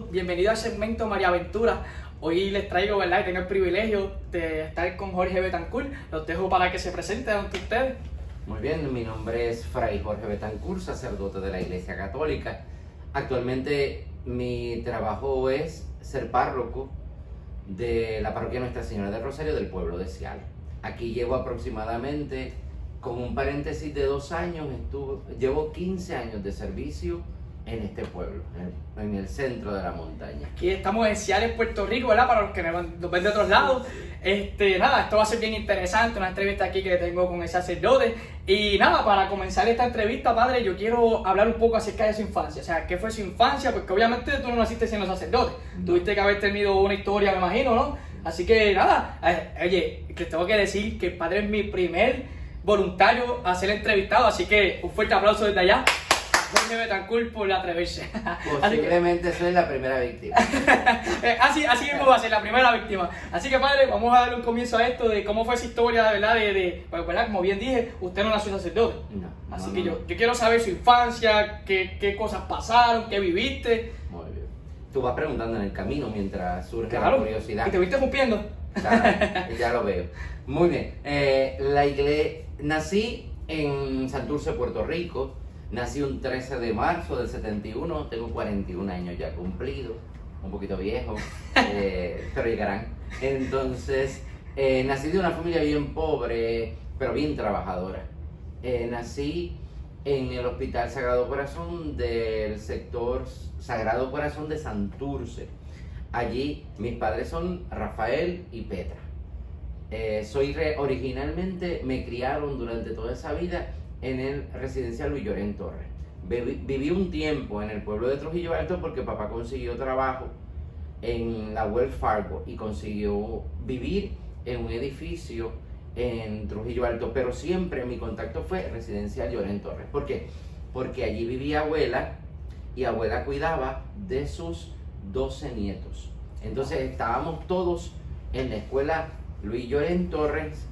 saludos, bienvenido al segmento María Aventura. Hoy les traigo, ¿verdad? Y tengo el privilegio de estar con Jorge Betancourt. Los dejo para que se presente ante ustedes. Muy bien, mi nombre es Fray Jorge Betancourt, sacerdote de la Iglesia Católica. Actualmente mi trabajo es ser párroco de la parroquia Nuestra Señora del Rosario del pueblo de Ciales. Aquí llevo aproximadamente, con un paréntesis de 2 años, llevo 15 años de servicio en este pueblo, en el centro de la montaña. Aquí estamos en Ciales, Puerto Rico, ¿verdad? Para los que nos ven de otros lados. Nada, esto va a ser bien interesante, una entrevista aquí que tengo con el sacerdote. Y nada, para comenzar esta entrevista, padre, yo quiero hablar un poco acerca de su infancia. O sea, ¿qué fue su infancia? Porque obviamente tú no naciste siendo sacerdote. Tuviste que haber tenido una historia, me imagino, ¿no? Así que nada, oye, les tengo que decir que el padre es mi primer voluntario a ser entrevistado, así que un fuerte aplauso desde allá. Jorge Betancourt por atreverse. Posiblemente soy la primera víctima. así mismo va a ser la primera víctima. Así que padre, vamos a darle un comienzo a esto de cómo fue esa historia, ¿verdad? Pues, ¿verdad? Como bien dije, usted no nació sacerdote. No, Así no, que no. Yo quiero saber su infancia, qué cosas pasaron, qué viviste. Muy bien. Tú vas preguntando en el camino mientras surge Claro, la curiosidad. y te viste escupiendo. Claro, ya lo veo. Muy bien. Nací en Santurce, Puerto Rico. Nací un 13 de marzo del 71. Tengo 41 años ya cumplidos. Un poquito viejo, pero llegarán. Entonces, nací de una familia bien pobre, pero bien trabajadora. Nací en el Hospital Sagrado Corazón del sector Sagrado Corazón de Santurce. Allí mis padres son Rafael y Petra. Originalmente me criaron durante toda esa vida en el residencial Luis Llorén Torres. Viví un tiempo en el pueblo de Trujillo Alto porque papá consiguió trabajo en la Wells Fargo y consiguió vivir en un edificio en Trujillo Alto, pero siempre mi contacto fue residencial Llorén Torres. ¿Por qué? Porque allí vivía abuela y abuela cuidaba de sus 12 nietos. Entonces estábamos todos en la escuela Luis Llorén Torres,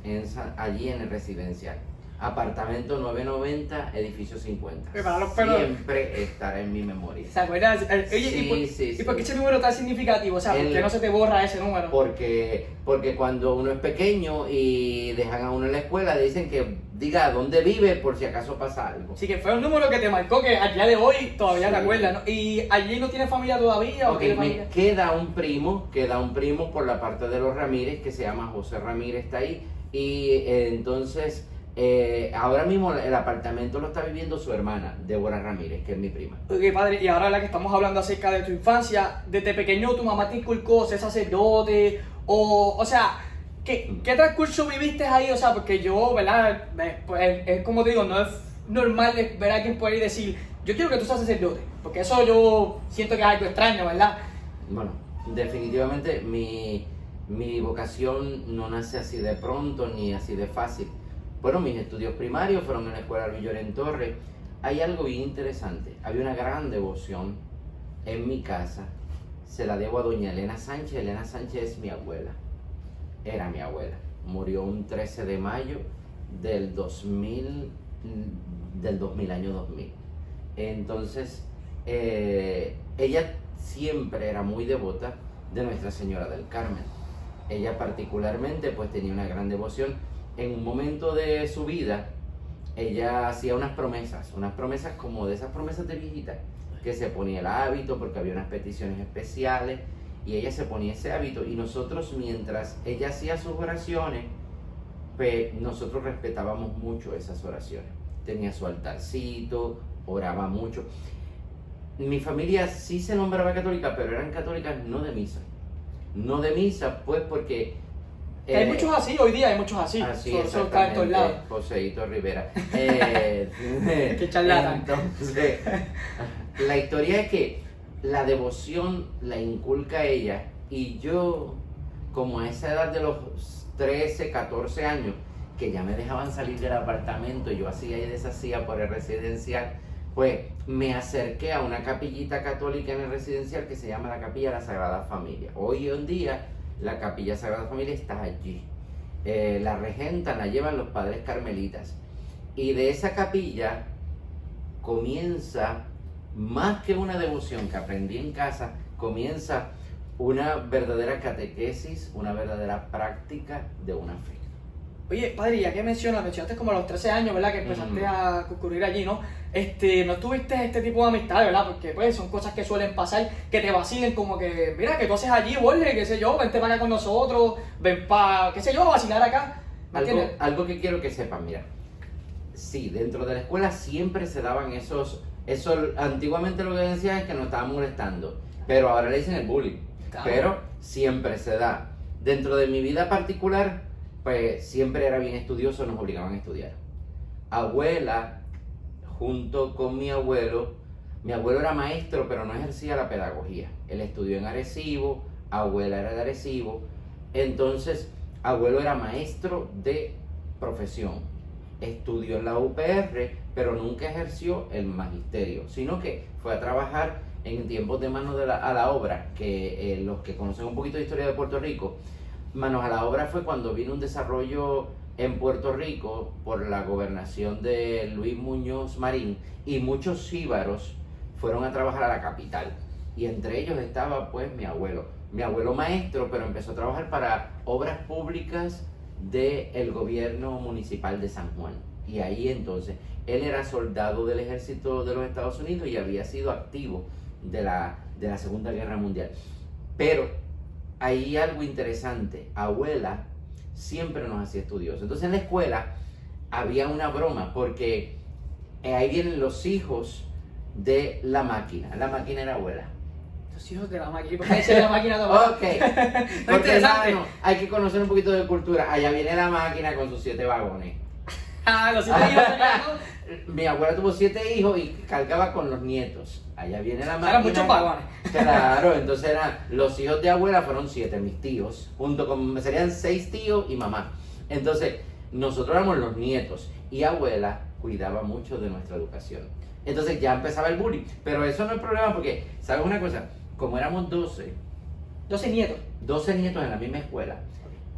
allí en el residencial. Apartamento 990, edificio 50. Siempre estará en mi memoria. ¿Se acuerdan? Oye, Sí, ¿y por qué ese número tan significativo? O sea, ¿por qué no se te borra ese número? Porque cuando uno es pequeño y dejan a uno en la escuela, dicen que diga dónde vive por si acaso pasa algo. Así que fue un número que te marcó, que al día de hoy todavía te acuerdas, ¿no? ¿Y allí no tienes familia todavía? ¿O tiene familia? Queda un primo por la parte de los Ramírez, que se llama José Ramírez, está ahí. Y entonces, ahora mismo el apartamento lo está viviendo su hermana, Débora Ramírez, que es mi prima. Ok, padre, y ahora la que estamos hablando acerca de tu infancia, desde pequeño tu mamá te inculcó ser sacerdote, o sea, ¿qué transcurso viviste ahí? O sea, porque yo, ¿verdad? Pues, es como te digo, no es normal ver a alguien poder decir, yo quiero que tú seas sacerdote, porque eso yo siento que es algo extraño, ¿verdad? Bueno, definitivamente mi vocación no nace así de pronto ni así de fácil. Bueno, mis estudios primarios fueron en la escuela Luis Llorén Torres. Hay algo bien interesante. Había una gran devoción en mi casa. Se la debo a doña Elena Sánchez. Elena Sánchez es mi abuela. Era mi abuela. Murió un 13 de mayo del 2000, año 2000. Entonces, ella siempre era muy devota de Nuestra Señora del Carmen. Ella particularmente pues tenía una gran devoción. En un momento de su vida, ella hacía unas promesas como de esas promesas de viejita, que se ponía el hábito porque había unas peticiones especiales y ella se ponía ese hábito y nosotros, mientras ella hacía sus oraciones, pues nosotros respetábamos mucho esas oraciones. Tenía su altarcito, oraba mucho. Mi familia sí se nombraba católica, pero eran católicas no de misa. No de misa, pues porque hay muchos así, hoy día hay muchos así. Así Son está en todos lados. Joseito Rivera. Qué charlatan. Entonces, la historia es que la devoción la inculca ella y yo, como a esa edad de los 13, 14 años, que ya me dejaban salir del apartamento, yo hacía y deshacía por el residencial, pues me acerqué a una capillita católica en el residencial que se llama la Capilla de la Sagrada Familia. Hoy en día la Capilla Sagrada Familia está allí. La regentan, la llevan los padres carmelitas. Y de esa capilla comienza, más que una devoción que aprendí en casa, comienza una verdadera catequesis, una verdadera práctica de una fe. Oye, padre, ya que mencionaste como a los 13 años, ¿verdad? Que empezaste a concurrir allí, ¿no? No tuviste este tipo de amistad, ¿verdad? Porque pues son cosas que suelen pasar, que te vacilen como que, mira, que tú haces allí, Borges, qué sé yo, vente para acá con nosotros, ven para, qué sé yo, vacilar acá. ¿Me entiendes? Algo que quiero que sepan, mira, sí, dentro de la escuela siempre se daban eso antiguamente lo que decían es que nos estaban molestando, pero ahora le dicen el bullying, Claro. pero siempre se da. Dentro de mi vida particular, pues siempre era bien estudioso, nos obligaban a estudiar. Abuela, junto con mi abuelo era maestro, pero no ejercía la pedagogía. Él estudió en Arecibo, abuela era de Arecibo, entonces abuelo era maestro de profesión, estudió en la UPR, pero nunca ejerció el magisterio, sino que fue a trabajar en tiempos de manos a la obra, que los que conocen un poquito de historia de Puerto Rico, manos a la obra fue cuando vino un desarrollo en Puerto Rico por la gobernación de Luis Muñoz Marín y muchos jíbaros fueron a trabajar a la capital y entre ellos estaba pues mi abuelo maestro, pero empezó a trabajar para obras públicas del gobierno municipal de San Juan y ahí entonces él era soldado del ejército de los Estados Unidos y había sido activo de la Segunda Guerra Mundial, pero hay algo interesante, abuela siempre nos hacía estudiosos. Entonces en la escuela había una broma porque ahí vienen los hijos de la máquina era abuela. Los hijos de la máquina, ¿por qué dice la máquina de abuela? Ok, porque hermano, hay que conocer un poquito de cultura. Allá viene la máquina con sus 7 vagones. Los 7 hijos allá, ¿no? Mi abuela tuvo 7 hijos y cargaba con los nietos. Allá viene la máquina. Eran muchos vagones. Claro, entonces los hijos de abuela fueron 7, mis tíos, serían 6 tíos y mamá. Entonces, nosotros éramos los nietos y abuela cuidaba mucho de nuestra educación. Entonces ya empezaba el bullying, pero eso no es problema porque, ¿sabes una cosa? Como éramos 12 nietos. 12 nietos en la misma escuela,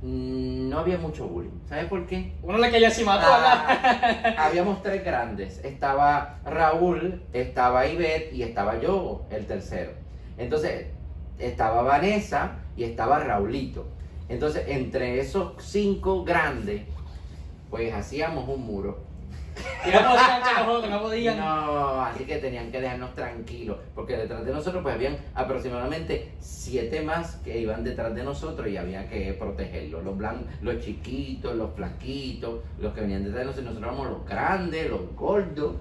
no había mucho bullying. ¿Sabes por qué? Uno le caía encima a todo, ¿verdad? Habíamos 3 grandes. Estaba Raúl, estaba Ivette y estaba yo, el tercero. Entonces, estaba Vanessa y estaba Raulito. Entonces, entre esos 5 grandes, pues hacíamos un muro. Y no podían entre nosotros, no podían. No, así que tenían que dejarnos tranquilos, porque detrás de nosotros pues habían aproximadamente 7 más que iban detrás de nosotros y había que protegerlos, los blancos, los chiquitos, los flaquitos, los que venían detrás de nosotros éramos los grandes, los gordos.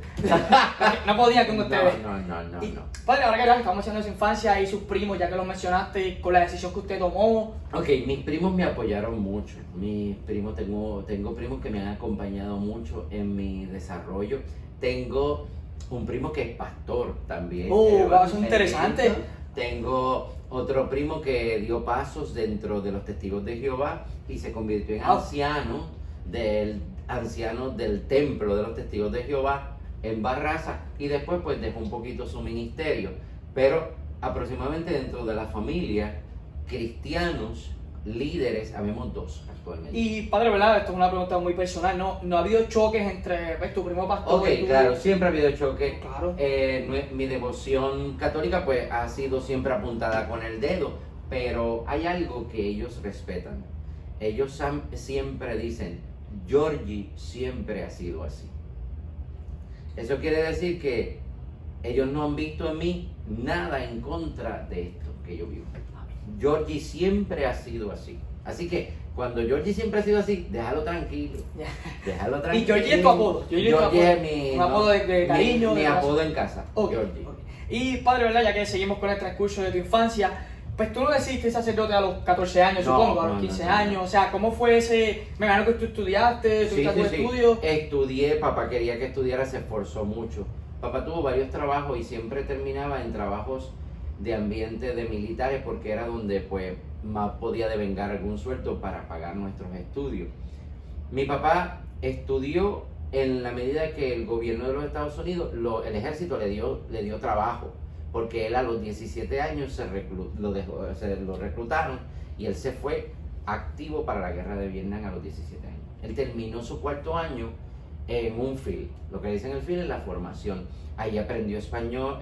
No podían con ustedes. No. Padre, ahora que estamos haciendo su infancia y sus primos, ya que los mencionaste, con la decisión que usted tomó. Ok, mis primos me apoyaron mucho. Mis primos, tengo primos que me han acompañado mucho en mi desarrollo. Tengo un primo que es pastor también. Eso es interesante. Tengo otro primo que dio pasos dentro de los Testigos de Jehová y se convirtió en anciano del templo de los Testigos de Jehová en Barraza y después pues dejó un poquito su ministerio. Pero aproximadamente dentro de la familia, cristianos, líderes, habemos 2 actualmente. Y padre, ¿verdad? Esto es una pregunta muy personal, ¿no ha habido choques entre tu primo pastor Ok, y tú? claro, siempre ha habido choque. Claro. Mi devoción católica pues ha sido siempre apuntada con el dedo, pero hay algo que ellos respetan. Ellos siempre dicen, Georgie siempre ha sido así. Eso quiere decir que ellos no han visto en mí nada en contra de esto que yo vivo. Georgie siempre ha sido así. Así que cuando Georgie siempre ha sido así, déjalo tranquilo. Déjalo tranquilo. ¿Y Georgie es tu apodo? Georgie es mi, un apodo de cariño. Mi de apodo en casa. Okay. Georgie. Y padre, ¿verdad? Ya que seguimos con el transcurso de tu infancia, pues tú no decidiste sacerdote a los 14 años, supongo, a los 15 años. O sea, ¿cómo fue ese? Me imagino que tú estudiaste, tuviste algún estudio. Estudié, papá quería que estudiara, se esforzó mucho. Papá tuvo varios trabajos y siempre terminaba en trabajos de ambiente de militares porque era donde pues más podía devengar algún sueldo para pagar nuestros estudios. Mi papá estudió en la medida que el gobierno de los Estados Unidos, el ejército le dio trabajo, porque él a los 17 años lo reclutaron y él se fue activo para la guerra de Vietnam a los 17 años. Él terminó su 4º año en un field, lo que dicen el field es la formación. Ahí aprendió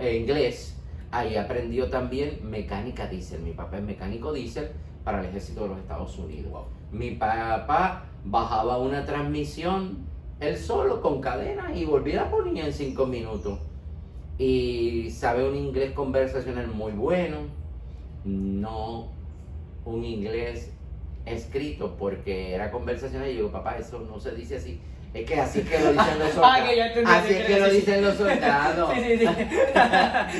inglés, Ahí aprendió también mecánica diésel. Mi papá es mecánico diésel para el ejército de los Estados Unidos. Wow. Mi papá bajaba una transmisión él solo con cadena y volvía a la ponía en 5 minutos. Y sabe un inglés conversacional muy bueno, no un inglés escrito porque era conversacional. Y yo digo, papá, eso no se dice así. Es que así que lo dicen los soldados. Que ya entendí, así es que lo dicen los soldados. Sí.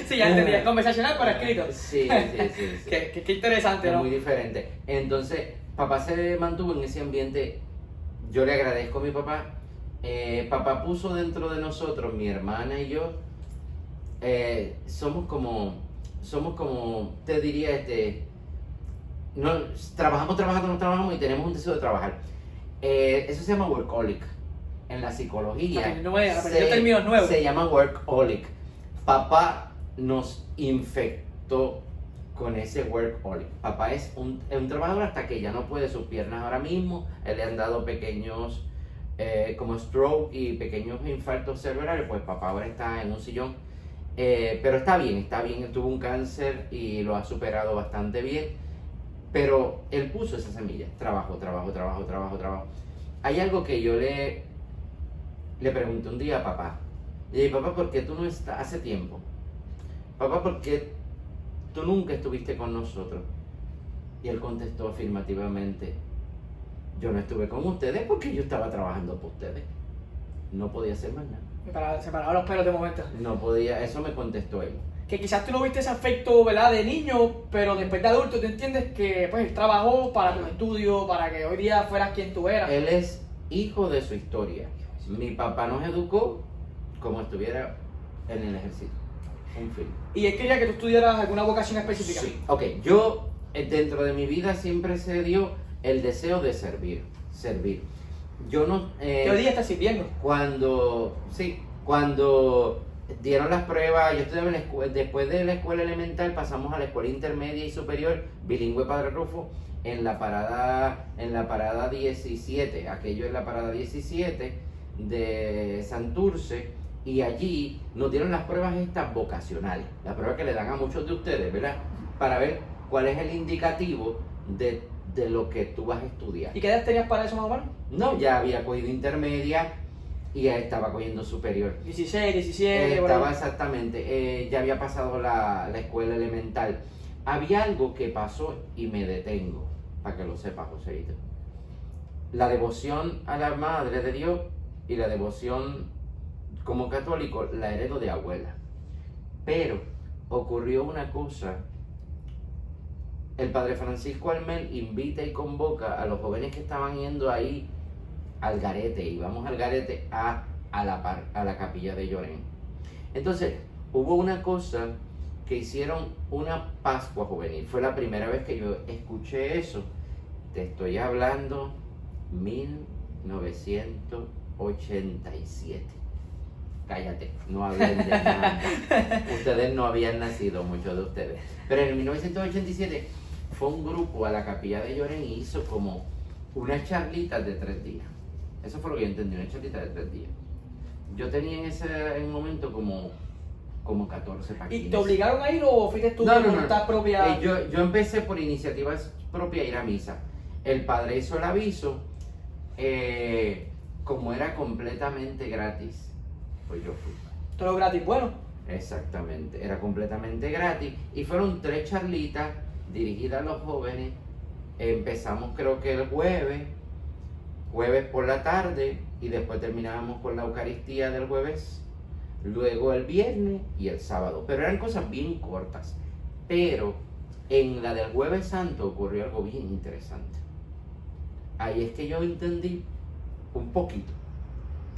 Sí, ya entendí. Es conversacional pero escrito. Sí. Qué interesante, Es ¿no? muy diferente. Entonces, papá se mantuvo en ese ambiente. Yo le agradezco a mi papá. Papá puso dentro de nosotros, mi hermana y yo, somos como, te diría, no, trabajamos y tenemos un deseo de trabajar. Eso se llama workaholic. En la psicología Aprendió términos nuevos. se llama workaholic. Papá nos infectó con ese workaholic. Papá es un trabajador hasta que ya no puede sus piernas ahora mismo. Él le han dado pequeños como stroke y pequeños infartos cerebrales. Pues papá ahora está en un sillón. Pero está bien. Tuvo un cáncer y lo ha superado bastante bien. Pero él puso esa semilla. Trabajo. Hay algo que yo le pregunté un día a papá. Le dije, papá, ¿por qué tú no estás hace tiempo? Papá, ¿por qué tú nunca estuviste con nosotros? Y él contestó afirmativamente, yo no estuve con ustedes porque yo estaba trabajando por ustedes. No podía hacer más nada. Se paraban los pelos de momento. No podía, eso me contestó él. Que quizás tú no viste ese aspecto, ¿verdad?, de niño, pero después de adulto tú entiendes que pues él trabajó para tus estudios, para que hoy día fueras quien tú eras. Él es hijo de su historia. Mi papá nos educó como estuviera en el ejército. Un film. ¿Y él quería que tú estudiaras alguna vocación específica? Sí, ok. Yo, dentro de mi vida siempre se dio el deseo de servir. Yo no... ¿Qué hoy día estás sirviendo? Cuando dieron las pruebas, yo estudiaba en la escuela, después de la escuela elemental pasamos a la escuela intermedia y superior, bilingüe Padre Rufo, en la parada 17, aquello es la parada 17 de Santurce, y allí nos dieron las pruebas estas vocacionales, las pruebas que le dan a muchos de ustedes, ¿verdad? Para ver cuál es el indicativo de lo que tú vas a estudiar. ¿Y qué edad tenías para eso más o menos? No, ya había cogido intermedia y ya estaba cogiendo superior. 16, 17... Estaba exactamente, ya había pasado la escuela elemental. Había algo que pasó y me detengo, para que lo sepas, Joséito. La devoción a la Madre de Dios y la devoción como católico la heredo de abuela. Pero ocurrió una cosa. El Padre Francisco Almel invita y convoca a los jóvenes que estaban yendo ahí al garete, íbamos al garete a la capilla de Llorén. Entonces, hubo una cosa que hicieron una Pascua juvenil. Fue la primera vez que yo escuché eso. Te estoy hablando 1987. Cállate, no hablen de nada. Ustedes no habían nacido, muchos de ustedes. Pero en 1987 fue un grupo a la capilla de Llorén y hizo como unas charlitas de 3 días. Eso fue lo que yo entendí, una charlita de 3 días. Yo tenía en ese momento como 14 para 15. ¿Y te obligaron a ir o fuiste tú No, por voluntad propia? Yo empecé por iniciativa propia a ir a misa. El padre hizo el aviso, como era completamente gratis, pues yo fui. Todo gratis, bueno. Exactamente, era completamente gratis y fueron 3 charlitas dirigidas a los jóvenes. Empezamos creo que el jueves por la tarde y después terminábamos con la Eucaristía del jueves, luego el viernes y el sábado, pero eran cosas bien cortas. Pero en la del Jueves Santo ocurrió algo bien interesante. Ahí es que yo entendí un poquito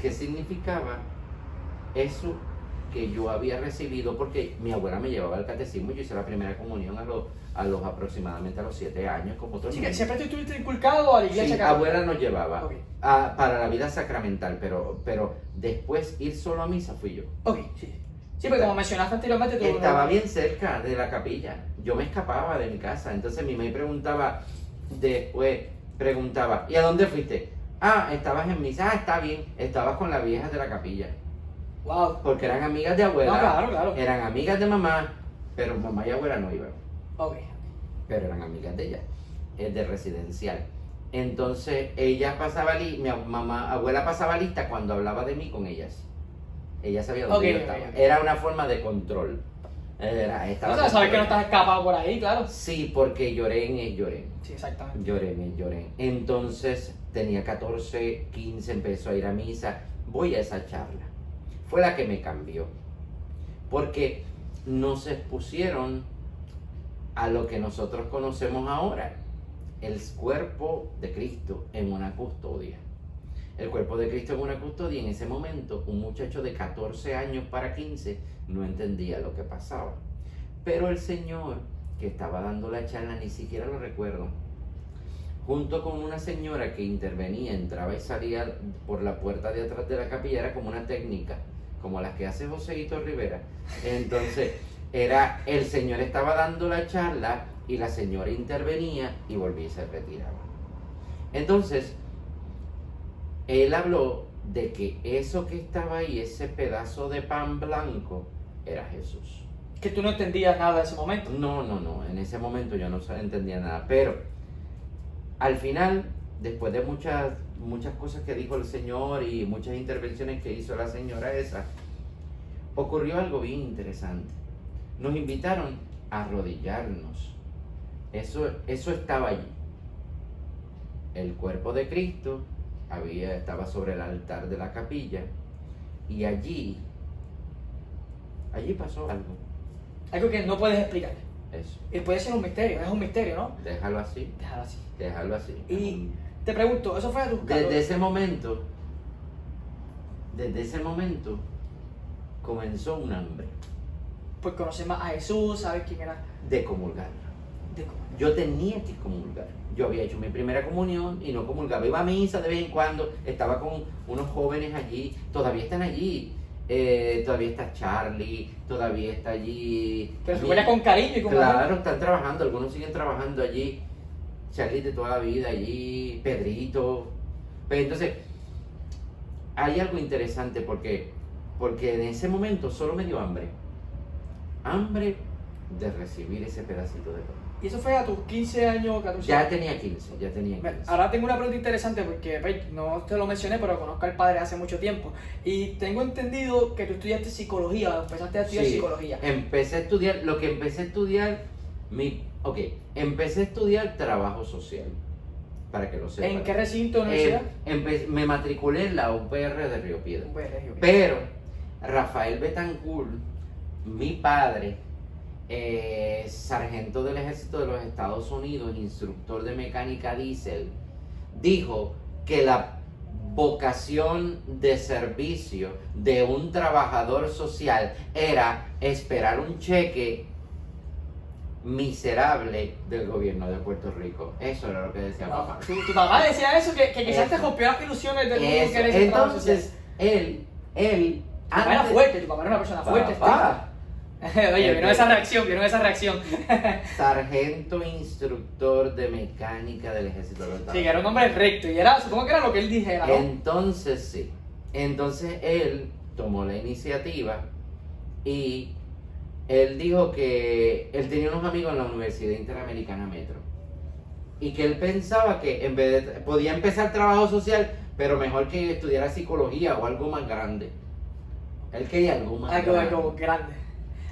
qué significaba eso que yo había recibido, porque mi abuela me llevaba al catecismo. Yo hice la primera comunión a los aproximadamente a los 7 años, como todo el Así mundo. que siempre te estuviste inculcado a la iglesia Sí, católica. abuela nos llevaba Ok. para la vida sacramental, pero después ir solo a misa fui yo. Ok, sí. Sí, porque como mencionaste anteriormente... tú Estaba bien cerca de la capilla, yo me escapaba de mi casa, entonces mi mamá preguntaba, ¿y a dónde fuiste? Ah, estabas en misa. Ah, está bien, estabas con las viejas de la capilla. Wow. Porque eran amigas de abuela, No, claro. eran amigas de mamá, pero mamá y abuela no iban, Ok. pero eran amigas de ella, es de residencial. Entonces ella pasaba, abuela pasaba lista cuando hablaba de mí con ellas. Ella sabía dónde yo estaba. Era una forma de control. O sea, sabes que no estás escapado por ahí, claro. Sí, porque Llorén es Llorén. Sí, exactamente. Llorén es Llorén. Entonces tenía 14, 15, empezó a ir a misa. Voy a esa charla. Fue la que me cambió. Porque nos expusieron a lo que nosotros conocemos ahora. El cuerpo de Cristo en una custodia. El cuerpo de Cristo en una custodia. En ese momento, un muchacho de 14 años para 15 no entendía lo que pasaba. Pero el señor que estaba dando la charla, ni siquiera lo recuerdo, junto con una señora que intervenía, entraba y salía por la puerta de atrás de la capilla, era como una técnica, como las que hace Joséito Rivera. Entonces, el señor estaba dando la charla y la señora intervenía y volvía y se retiraba. Entonces, él habló de que eso que estaba ahí, ese pedazo de pan blanco, era Jesús. Que tú no entendías nada de ese momento. No, en ese momento yo no entendía nada, pero al final, después de muchas cosas que dijo el Señor y muchas intervenciones que hizo la señora esa, ocurrió algo bien interesante. Nos invitaron a arrodillarnos. Eso estaba allí. El cuerpo de Cristo estaba sobre el altar de la capilla y allí pasó algo. Algo que no puedes explicar. Eso. Y puede ser un misterio, es un misterio, ¿no? Déjalo así. Déjalo así. Y te pregunto, ¿eso fue a tus 14? Desde ese momento comenzó un hambre. Pues conocer más a Jesús, sabes quién era. De comulgar. Yo tenía que comulgar. Yo había hecho mi primera comunión y no comulgaba. Iba a misa de vez en cuando, estaba con unos jóvenes allí, todavía están allí. Todavía está Charlie, todavía está allí. Pero se huele con cariño y con claro, amor. Están trabajando, algunos siguen trabajando allí. Charlie de toda la vida allí, Pedrito. Pero entonces, hay algo interesante porque en ese momento solo me dio hambre. Hambre de recibir ese pedacito de pan. ¿Y eso fue a tus 15 años, 14 Ya años? tenía 15. Ahora tengo una pregunta interesante porque no te lo mencioné, pero conozco al padre hace mucho tiempo. Y tengo entendido que tú estudiaste psicología, empezaste a estudiar psicología. Empecé a estudiar, empecé a estudiar trabajo social, para que lo sepan. ¿En qué recinto de universidad? Me matriculé en la UPR de Río Piedra. Pero Rafael Betancourt, mi padre, sargento del ejército de los Estados Unidos, instructor de mecánica diésel, dijo que la vocación de servicio de un trabajador social era esperar un cheque miserable del gobierno de Puerto Rico. Eso era lo que decía papá. Tu papá decía eso, que quizás te rompió las ilusiones del mundo que eres. Entonces, él tu papá era fuerte, tu papá era una persona fuerte. Oye, vieron esa reacción. Sargento instructor de mecánica del ejército de los Estados Unidos. Sí, que era un hombre recto y supongo que era lo que él dijera, ¿no? Entonces sí. Entonces él tomó la iniciativa y él dijo que él tenía unos amigos en la Universidad Interamericana Metro y que él pensaba que en vez de podía empezar trabajo social, pero mejor que estudiara psicología o algo más grande. Él quería algo más grande. Algo grande.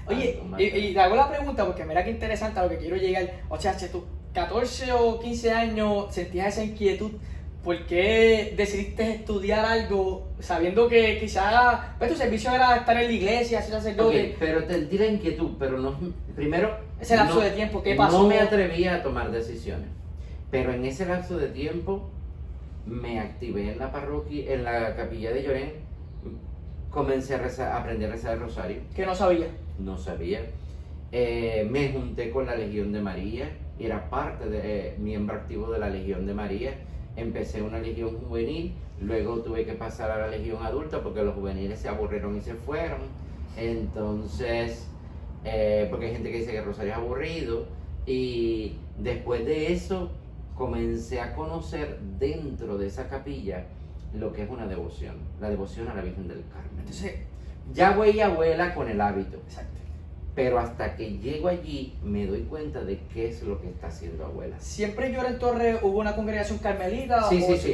Oye, y te hago la pregunta porque mira qué interesante a lo que quiero llegar. O sea, si tú 14 o 15 años sentías esa inquietud, ¿por qué decidiste estudiar algo sabiendo que quizás pues, tu servicio era estar en la iglesia, ser sacerdote? Okay, pero te tira inquietud, pero no, primero... Ese lapso de tiempo, ¿qué pasó? No me atrevía a tomar decisiones, pero en ese lapso de tiempo me activé en la parroquia, en la capilla de Llorén, comencé a aprender a rezar el rosario. Que no sabía. No sabía. Me junté con la Legión de María, era miembro activo de la Legión de María. Empecé una legión juvenil, luego tuve que pasar a la legión adulta porque los juveniles se aburrieron y se fueron. Entonces, porque hay gente que dice que el rosario es aburrido. Y después de eso, comencé a conocer dentro de esa capilla lo que es una devoción, la devoción a la Virgen del Carmen. Entonces, Yahweh y abuela con el hábito. Exacto. Pero hasta que llego allí me doy cuenta de qué es lo que está haciendo abuela. ¿Siempre en Lloren Torres hubo una congregación carmelita? Sí, o sí, sí.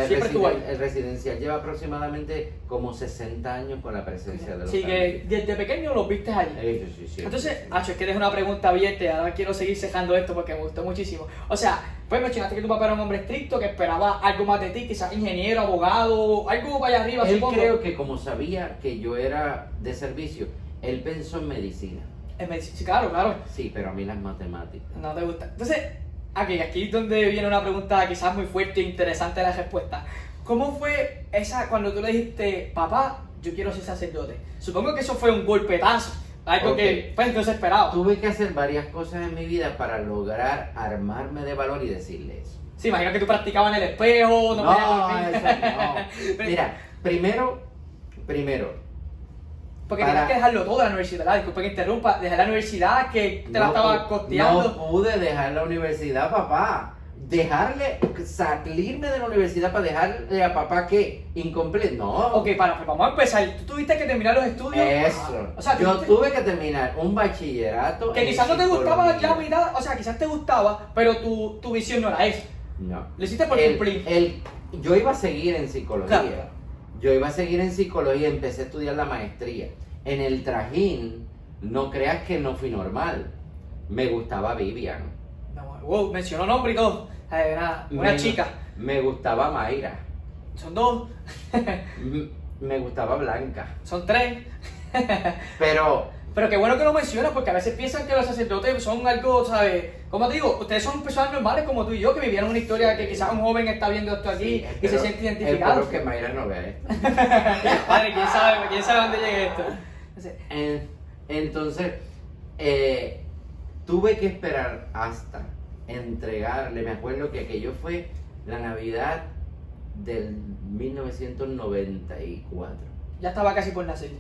siempre estuvo ahí. El residencial lleva aproximadamente como 60 años con la presencia de los Sí, que carmelitas. desde pequeño los viste allí. Sí, sí. Entonces, Acho, es que dejo una pregunta abierta y ahora quiero seguir cejando esto porque me gustó muchísimo. O sea, pues mencionaste que tu papá era un hombre estricto, que esperaba algo más de ti, quizás ingeniero, abogado, algo para allá arriba, Él supongo. creo que como sabía que yo era de servicio, él pensó en medicina. Sí, claro, claro. Sí, pero a mí las matemáticas. No te gusta. Entonces, aquí es donde viene una pregunta quizás muy fuerte e interesante la respuesta. ¿Cómo fue esa cuando tú le dijiste, papá, yo quiero ser sacerdote? Supongo que eso fue un golpetazo, algo que pues no se esperaba. Tuve que hacer varias cosas en mi vida para lograr armarme de valor y decirle eso. Sí, imagino que tú practicabas en el espejo, no podías dormir. Eso no. Mira, primero, porque tenías que dejarlo todo de la universidad, disculpe que interrumpa, dejar la universidad que te la estaba costeando. No pude dejar la universidad, papá. Salirme de la universidad para dejarle a papá que incompleto. No. Ok, pues vamos a empezar. Tú tuviste que terminar los estudios. Eso. O sea, yo tuve que terminar un bachillerato. Que en quizás no te gustaba psicología. ya mitad, o sea, quizás te gustaba, pero tu visión no era esa. No. Lo hiciste por cumplir. Yo iba a seguir en psicología. Claro. Yo iba a seguir en psicología y empecé a estudiar la maestría. En el trajín, no creas que no fui normal. Me gustaba Vivian. Wow, mencionó nombre y todo. Una chica. Me gustaba Mayra. Son dos. Me gustaba Blanca. Son tres. Pero Pero qué bueno que lo mencionas, porque a veces piensan que los sacerdotes son algo, ¿sabes? Como te digo, ustedes son personas normales como tú y yo, que vivieron una historia que quizás un joven está viendo esto aquí y se siente identificado. Espero que Mayra no vea esto. Padre, quién sabe dónde llegue esto. Entonces, tuve que esperar hasta entregarle. Me acuerdo que aquello fue la Navidad del 1994. Ya estaba casi por nacer.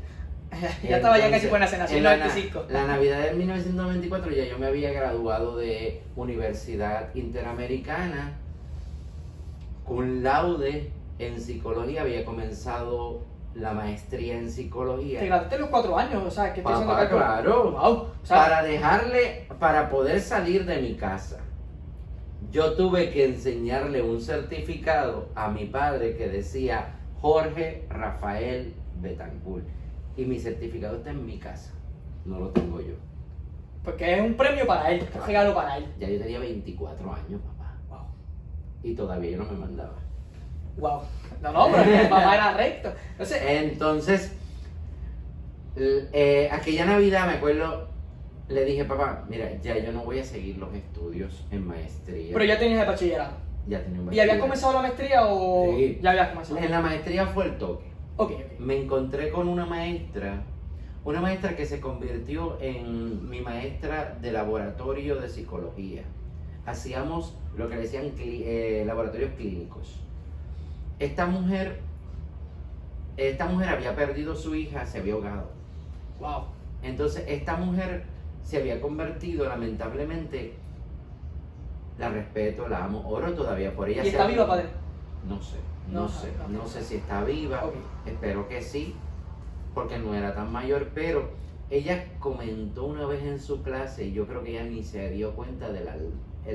Ya estaba ya casi por nacer, nací en el 95. La Navidad del 1994 ya yo me había graduado de Universidad Interamericana con laude en psicología, había comenzado la maestría en psicología. Te graduaste a los 4 años, o sea, que estoy diciendo Papá, que... claro. Wow, o sea, para poder salir de mi casa, yo tuve que enseñarle un certificado a mi padre que decía Jorge Rafael Betancourt. Y mi certificado está en mi casa, no lo tengo yo. porque es un premio para él, un regalo para él. Ya yo tenía 24 años, papá. Wow. Y todavía yo no me mandaba. Wow. No, pero el papá era recto. Entonces, aquella Navidad me acuerdo, le dije, papá, mira, ya yo no voy a seguir los estudios en maestría. Pero ya tenías el bachillerato. Ya tenía un ¿Y habías bachillerato. comenzado la maestría o Sí. ya habías comenzado? En la maestría fue el toque. Ok. Me encontré con una maestra que se convirtió en mi maestra de laboratorio de psicología. Hacíamos lo que le decían laboratorios clínicos. Esta mujer había perdido a su hija, se había ahogado. Wow. Entonces esta mujer se había convertido, lamentablemente, la respeto, la amo, oro todavía por ella. ¿Y está viva, padre? No sé, No no sabe, sé, ok. no sé si está viva, Ok. espero que sí, porque no era tan mayor, pero ella comentó una vez en su clase, y yo creo que ella ni se dio cuenta del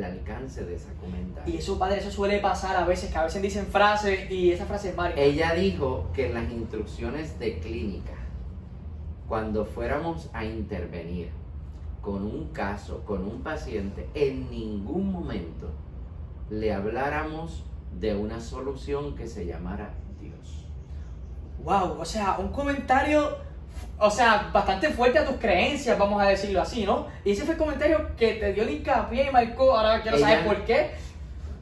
alcance de esa comentario. Y eso, padre, eso suele pasar a veces, que a veces dicen frases y esas frases marcan. Ella dijo que en las instrucciones de clínica, cuando fuéramos a intervenir con un caso, con un paciente, en ningún momento le habláramos de una solución que se llamara Dios. Wow, o sea, un comentario, o sea, bastante fuerte a tus creencias, vamos a decirlo así, ¿no? Y ese fue el comentario que te dio el hincapié y marcó, ahora quiero saber por qué.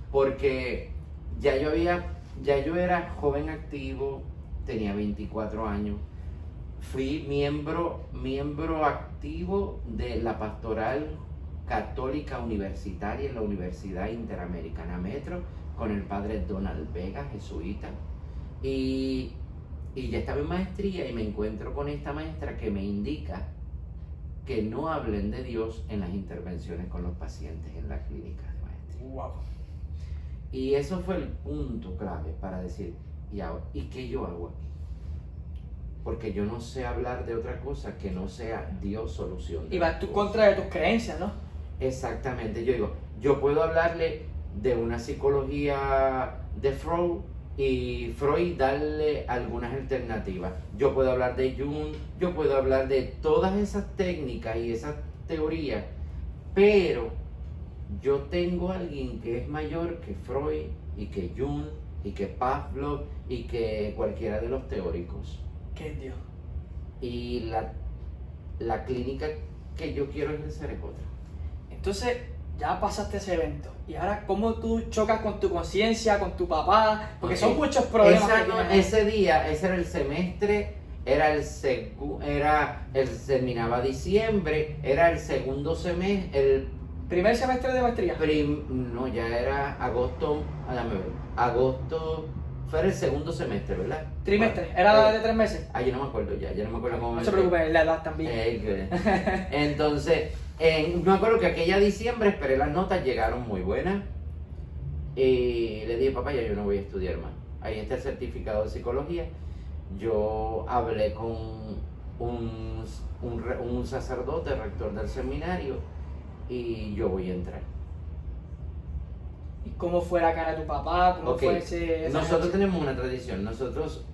Porque ya yo era joven activo, tenía 24 años, fui miembro activo de la pastoral católica universitaria en la Universidad Interamericana Metro con el padre Donald Vega, jesuita, y ya estaba en maestría y me encuentro con esta maestra que me indica que no hablen de Dios en las intervenciones con los pacientes en la clínica de maestría. Wow. Y eso fue el punto clave para decir, ¿y qué yo hago aquí? porque yo no sé hablar de otra cosa que no sea Dios solución. Y va en tu contra de tus creencias, ¿no? Exactamente, yo digo, yo puedo hablarle de una psicología de Freud y Freud darle algunas alternativas. Yo puedo hablar de Jung, yo puedo hablar de todas esas técnicas y esas teorías, pero yo tengo a alguien que es mayor que Freud y que Jung y que Pavlov y que cualquiera de los teóricos. ¿Qué es Dios? Y la clínica que yo quiero ejercer es otra. Entonces, ya pasaste ese evento. Y ahora, ¿cómo tú chocas con tu conciencia, con tu papá? Porque son muchos problemas que tienes. Ese día, ese era el semestre, terminaba diciembre, era el segundo semestre, ¿Primer semestre de maestría? no, ya era agosto, déjame ver, agosto, fue el segundo semestre, ¿verdad? Trimestre, ¿era de 3 meses? Yo no me acuerdo ya no me acuerdo cómo No se preocupe, la edad también. Entonces, me acuerdo que aquella diciembre esperé las notas, llegaron muy buenas. Y le dije, papá, ya yo no voy a estudiar más. Ahí está el certificado de psicología. Yo hablé con un sacerdote, rector del seminario, y yo voy a entrar. ¿Y cómo fue la cara de tu papá? ¿Cómo fue esa Nosotros noche? tenemos una tradición. Nosotros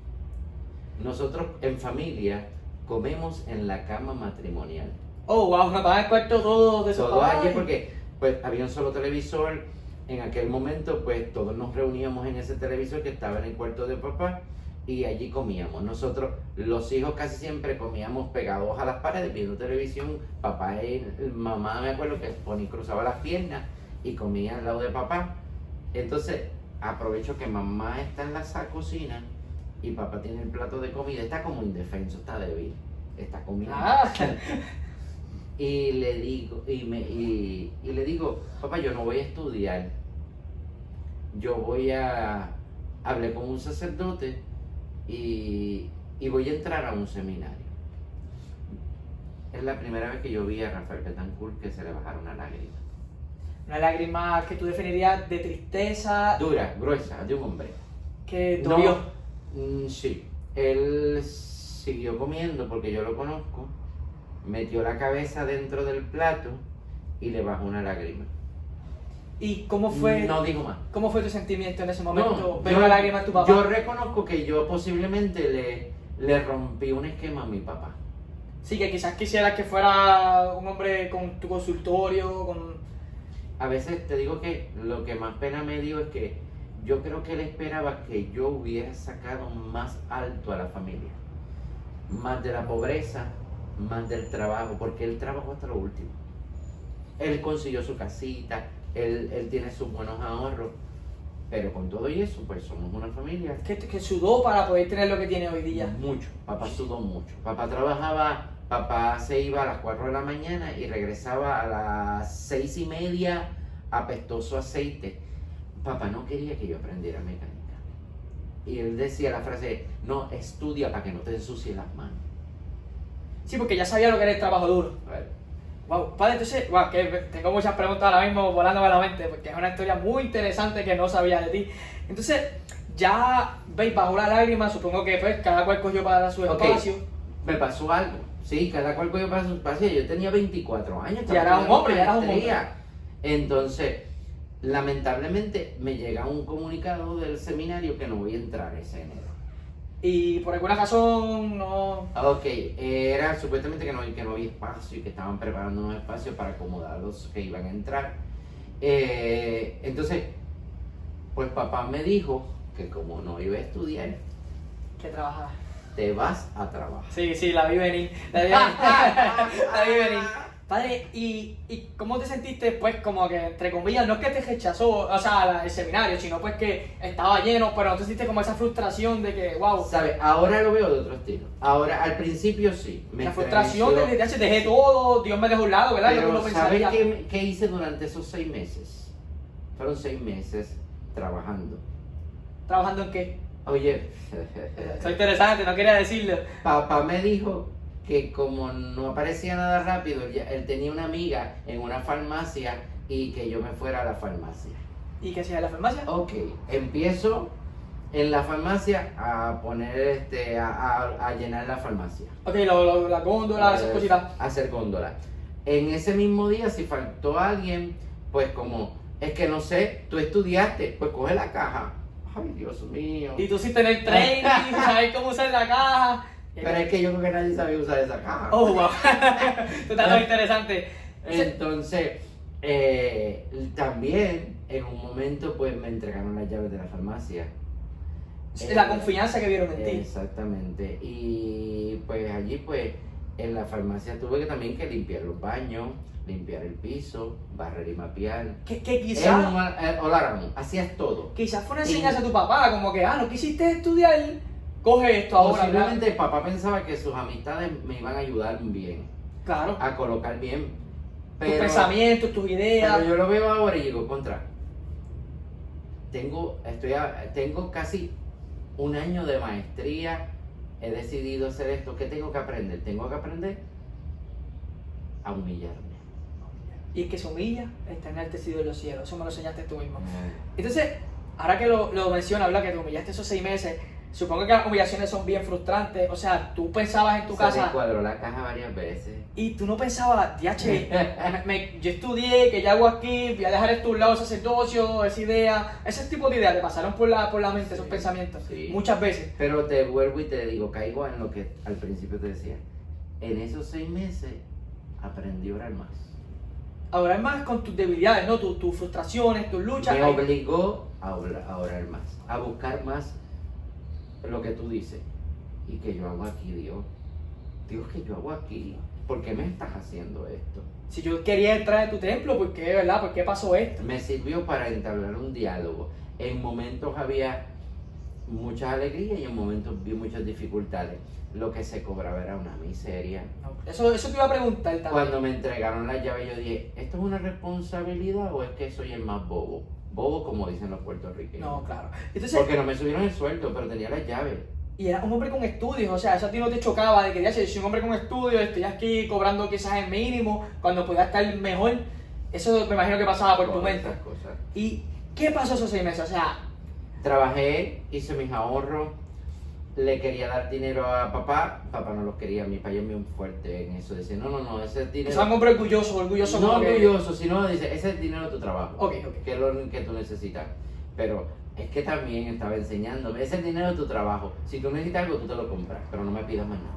en familia comemos en la cama matrimonial. Oh, wow, me pagan el cuarto todo de su Todo papá. allí porque pues había un solo televisor. En aquel momento pues todos nos reuníamos en ese televisor que estaba en el cuarto de papá y allí comíamos. Nosotros los hijos casi siempre comíamos pegados a las paredes viendo televisión. Papá y mamá, me acuerdo que cruzaba las piernas y comía al lado de papá. Entonces aprovecho que mamá está en la cocina y papá tiene el plato de comida. Está como indefenso, está débil, está comiendo. Y le digo, papá, yo no voy a estudiar. Hablé con un sacerdote y voy a entrar a un seminario. Es la primera vez que yo vi a Rafael Betancourt que se le bajara una lágrima. Una lágrima que tú definirías de tristeza. Dura, gruesa, de un hombre. Que dolió. Sí. Él siguió comiendo porque yo lo conozco. Metió la cabeza dentro del plato y le bajó una lágrima. ¿Y cómo fue? No digo más. ¿Cómo fue tu sentimiento en ese momento? No, ¿Ver una lágrima en tu papá? Yo reconozco que yo posiblemente le rompí un esquema a mi papá. Sí, que quizás quisieras que fuera un hombre con tu consultorio, con... A veces te digo que lo que más pena me dio es que yo creo que él esperaba que yo hubiera sacado más alto a la familia. Más de la pobreza, más del trabajo, porque él trabajó hasta lo último. Él consiguió su casita, él tiene sus buenos ahorros, pero con todo y eso, pues somos una familia. Que sudó para poder tener lo que tiene hoy día. Mucho, papá sudó mucho. Papá se iba a las 4 de la mañana y regresaba a las 6:30, apestoso aceite. Papá no quería que yo aprendiera mecánica. Y él decía la frase, no, estudia para que no te ensucies las manos. Sí, porque ya sabía lo que era el trabajo duro. Wow, padre, entonces, wow, que tengo muchas preguntas ahora mismo volándome a la mente, porque es una historia muy interesante que no sabía de ti. Entonces, ya veis, bajo la lágrima, supongo que pues cada cual cogió para su espacio. Me pasó algo, sí, cada cual cogió para su espacio. Yo tenía 24 años. Ya era un hombre, ya era un hombre. Entonces, lamentablemente, me llega un comunicado del seminario que no voy a entrar ese enero. Y por alguna razón no... Ok, era supuestamente que no había espacio y que estaban preparando unos espacios para acomodar a los que iban a entrar. Entonces, pues papá me dijo que como no iba a estudiar, que trabajaba. te vas a trabajar. Sí, la vi venir. La vi venir. Padre, ¿y cómo te sentiste después? Como que, entre comillas, no es que te rechazó, o sea, el seminario, sino pues que estaba lleno, pero no te sentiste como esa frustración de que, wow. ¿Sabes? Ahora lo veo de otro estilo. Ahora, al principio sí. La frustración de dejé todo, Dios me dejó a un lado, ¿verdad? Pero yo no ¿sabes pensaría. qué hice durante esos 6 meses? Fueron 6 meses trabajando. ¿Trabajando en qué? Oye, Soy interesante, no quería decirlo. papá me dijo que como no aparecía nada rápido, él tenía una amiga en una farmacia y que yo me fuera a la farmacia. ¿Y qué hacía en la farmacia? Ok, empiezo en la farmacia a poner, a llenar la farmacia. Ok, la góndola, esas cositas. Hacer góndola. En ese mismo día, si faltó alguien, pues como, es que no sé, tú estudiaste, pues coge la caja. Ay, Dios mío. Y tú sí tener training, sabes cómo usar la caja. Pero es que yo creo que nadie sabía usar esa caja. Oh, wow. Esto está muy interesante. Entonces, también en un momento pues me entregaron las llaves de la farmacia. La confianza que vieron en ti. Exactamente. Y pues allí pues en la farmacia tuve que también que limpiar los baños, limpiar el piso, barrer y mapear. Que quizás Hacías todo. fue una enseñanza a tu papá, como que, no quisiste estudiar, coge esto ahora. Posiblemente el papá pensaba que sus amistades me iban a ayudar bien, claro. a colocar bien. Tus pensamientos, tus ideas. Pero yo lo veo ahora y digo, tengo casi un año de maestría, he decidido hacer esto, ¿qué tengo que aprender? Tengo que aprender a humillarme. Y el que se humilla está en el tecido de los cielos, eso me lo enseñaste tú mismo. Entonces, ahora que lo menciona, habla que te humillaste esos 6 meses, supongo que las humillaciones son bien frustrantes, o sea, tú pensabas en tu casa... Se descuadró la caja varias veces. Y tú no pensabas, diache, yo estudié, que ya hago aquí, voy a dejar esto a un lado, ese sacerdocio, esa idea, ese tipo de ideas te pasaron por la mente, esos pensamientos, muchas veces. Pero te vuelvo y te digo, caigo en lo que al principio te decía. En esos 6 meses aprendí a orar más. A orar más con tus debilidades, ¿no? Tus frustraciones, tus luchas. Me obligó a orar más, a buscar más lo que tú dices. ¿Y qué yo hago aquí, Dios? Dios, ¿qué yo hago aquí? ¿Por qué me estás haciendo esto? Si yo quería entrar en tu templo, ¿por qué, verdad? ¿Por qué pasó esto? Me sirvió para entablar un diálogo. En momentos había muchas alegrías y en momentos vi muchas dificultades. Lo que se cobraba era una miseria. Eso te iba a preguntar también. Cuando me entregaron la llave yo dije, ¿esto es una responsabilidad o es que soy el más bobo? Bobo como dicen los puertorriqueños. No, claro. Entonces, porque no me subieron el sueldo, pero tenía las llaves. Y era un hombre con estudios, o sea, eso a ti no te chocaba de que ya si soy un hombre con estudios, estoy aquí cobrando quizás el mínimo, cuando podía estar mejor. Eso me imagino que pasaba por tu mente. Cosas. ¿Y qué pasó esos 6 meses? O sea, trabajé, hice mis ahorros, le quería dar dinero a papá no los quería, mi papá es muy fuerte en eso, decía, no, ese dinero... O sea, un hombre orgulloso no orgulloso, sino dice, ese es el dinero de tu trabajo, ok. que es lo que tú necesitas, pero es que también estaba enseñándome, ese es el dinero de tu trabajo, si tú necesitas algo tú te lo compras, pero no me pidas más nada.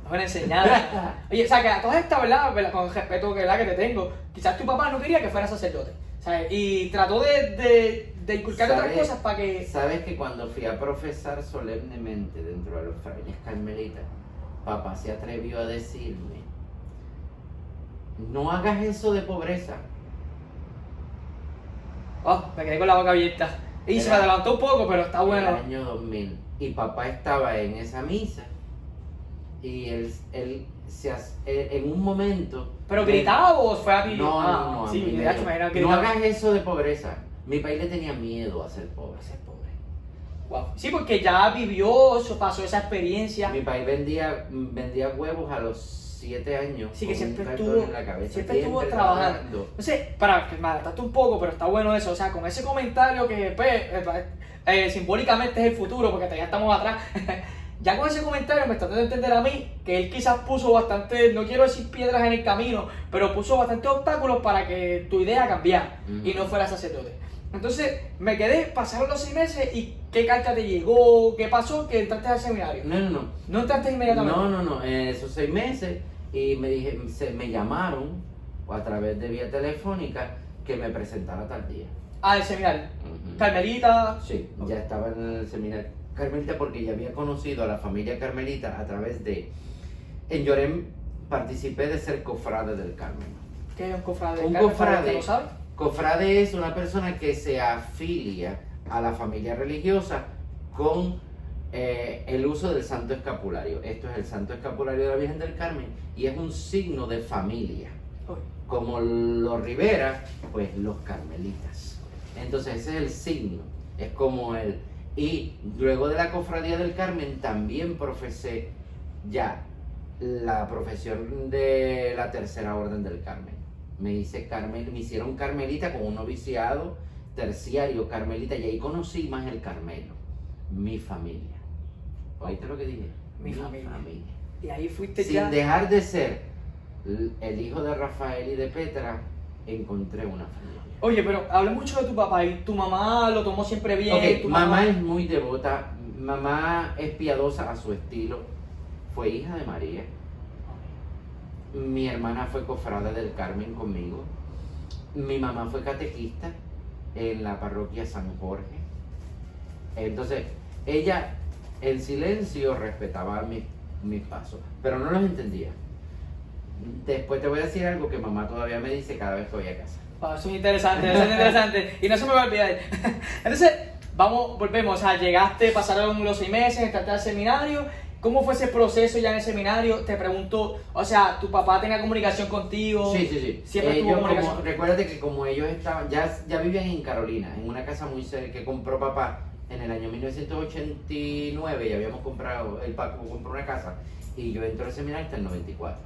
Buena enseñanza. Oye, o sea, que a todas estas, ¿verdad? Con el respeto que te tengo, quizás tu papá no quería que fuera sacerdote, ¿sabes? Y trató de inculcar otras cosas para que... ¿Sabes que cuando fui a profesar solemnemente dentro de los frailes carmelitas, papá se atrevió a decirme, no hagas eso de pobreza? Oh, me quedé con la boca abierta. Y se me adelantó un poco, pero está bueno. En el año 2000. Y papá estaba en esa misa y él en un momento... ¿Pero gritaba o fue a ti? No, sí, de hecho, no hagas eso de pobreza. Mi país le tenía miedo a ser pobre. Wow. Sí, porque ya vivió, pasó esa experiencia. Mi país vendía huevos a los 7 años. Sí, que siempre en la cabeza, siempre estuvo trabajando. No sé, que me adaptaste un poco, pero está bueno eso. O sea, con ese comentario que pues, simbólicamente es el futuro, porque ya estamos atrás. Ya con ese comentario me está dando a entender a mí que él quizás puso bastante, no quiero decir piedras en el camino, pero puso bastantes obstáculos para que tu idea cambiara y no fuera sacerdote. Entonces me quedé, pasaron los 6 meses y ¿qué carta te llegó? ¿Qué pasó? ¿Que entraste al seminario? No. ¿No entraste inmediatamente? No. Esos 6 meses y me llamaron a través de vía telefónica que me presentara tal día. Ah, el seminario. Carmelita. Sí, ya estaba en el seminario Carmelita porque ya había conocido a la familia Carmelita a través de... En Llorén participé de ser cofrade del Carmen. ¿Qué es un cofrade del Un Carmen? cofrade. ¿Lo sabes? Cofrade es una persona que se afilia a la familia religiosa con el uso del Santo Escapulario. Esto es el Santo Escapulario de la Virgen del Carmen y es un signo de familia. Como los Rivera, pues los Carmelitas. Entonces ese es el signo, es como el... Y luego de la Cofradía del Carmen también profesé ya la profesión de la Tercera Orden del Carmen. Me hicieron carmelita con un noviciado terciario carmelita y ahí conocí más el Carmelo. mi familia. ¿Oíste lo que dije? Mi familia. Y ahí fuiste Sin ya. dejar de ser el hijo de Rafael y de Petra, encontré una familia. Oye, pero hablé mucho de tu papá y tu mamá lo tomó siempre bien. Ok, tu mamá es muy devota, mamá es piadosa a su estilo, fue hija de María. Mi hermana fue cofrada del Carmen conmigo. Mi mamá fue catequista en la parroquia San Jorge. Entonces, ella en silencio respetaba mis pasos, pero no los entendía. Después te voy a decir algo que mamá todavía me dice cada vez que voy a casa. Wow, eso es interesante, y no se me va a olvidar. Entonces, volvemos, o sea, llegaste, pasaron los 6 meses, entraste al seminario. ¿Cómo fue ese proceso ya en el seminario? Te pregunto, o sea, ¿tu papá tenía comunicación contigo? Sí. Siempre tuvo comunicación. Recuérdate que como ellos estaban, ya vivían en Carolina, en una casa muy cerca que compró papá en el año 1989, ya habíamos comprado, el Paco compró una casa y yo entré al seminario hasta el 94.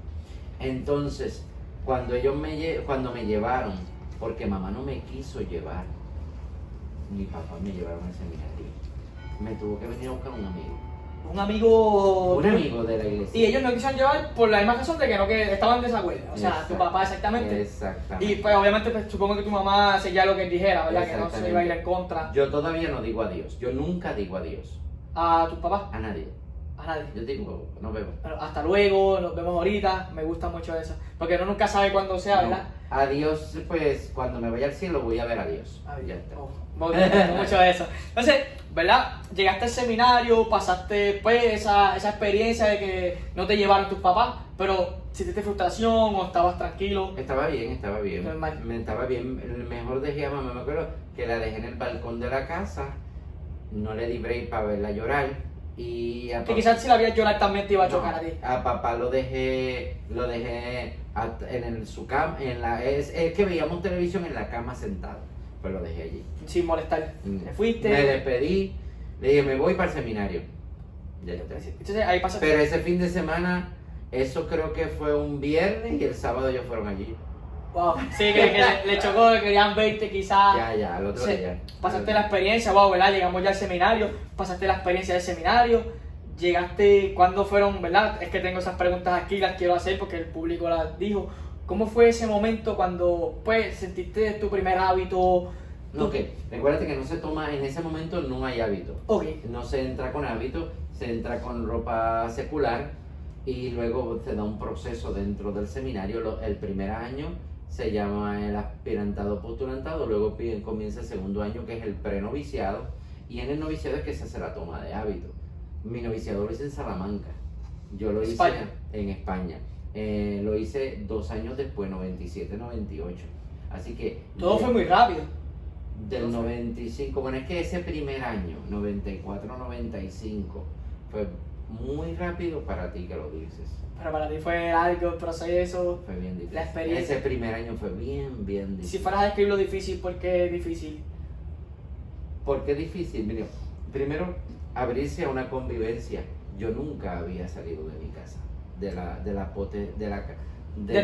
Entonces, cuando me llevaron, porque mamá no me quiso llevar, mi papá me llevaron al seminario. Me tuvo que venir a buscar un amigo. Un amigo De la iglesia. Y ellos no quisieron llevar por la misma razón de que estaban en desacuerdo. O sea, tu papá exactamente. Exactamente. Y pues obviamente pues, supongo que tu mamá seguía lo que él dijera, ¿verdad? Que no se iba a ir en contra. Yo todavía no digo adiós. Yo nunca digo adiós. ¿A tu papá? A nadie. A nadie. Yo digo, nos vemos. Pero hasta luego, nos vemos ahorita. Me gusta mucho eso. Porque uno nunca sabe cuándo sea, ¿verdad? No. Adiós, pues cuando me vaya al cielo voy a ver a Dios. Ya está. Me gusta mucho eso. Entonces, ¿verdad? Llegaste al seminario, pasaste pues esa experiencia de que no te llevaron tus papás, pero ¿sentiste frustración o estabas tranquilo? Estaba bien. Normal. Estaba bien. Mejor dejé a mamá, me acuerdo que la dejé en el balcón de la casa, no le di break para verla llorar. Y Que quizás si la vieras llorar también te iba a chocar a ti. A papá lo dejé en su cama, es que veíamos televisión en la cama sentado, pues lo dejé allí. Sin molestar. ¿Te fuiste? Me despedí, le dije, me voy para el seminario. Ya está. Entonces ahí pasaste. Pero ese fin de semana, eso creo que fue un viernes y el sábado ellos fueron allí. Wow, sí, que le chocó, que querían verte quizás. Ya, al otro día. Pasaste la experiencia, wow, ¿verdad? Llegamos ya al seminario, pasaste la experiencia del seminario, llegaste, ¿cuándo fueron, verdad? Es que tengo esas preguntas aquí, las quiero hacer porque el público las dijo. ¿Cómo fue ese momento cuando, pues, sentiste tu primer hábito? Ok, recuérdate que no se toma, en ese momento no hay hábito. Ok. No se entra con hábito, se entra con ropa secular y luego se da un proceso dentro del seminario. El primer año se llama el aspirantado postulantado, luego comienza el segundo año que es el prenoviciado y en el noviciado es que se hace la toma de hábito. Mi noviciado lo hice en Salamanca, yo lo hice en España, lo hice 2 años después, 97-98, así que... Todo fue muy rápido. Del 95, bueno, es que ese primer año, 94-95, fue muy rápido para ti que lo dices. Pero para ti fue algo, el proceso, fue bien difícil. La experiencia. Ese primer año fue bien difícil. Si fueras a describir lo difícil, ¿por qué difícil? ¿Por qué difícil? Mira, primero, abrirse a una convivencia. Yo nunca había salido de mi casa, del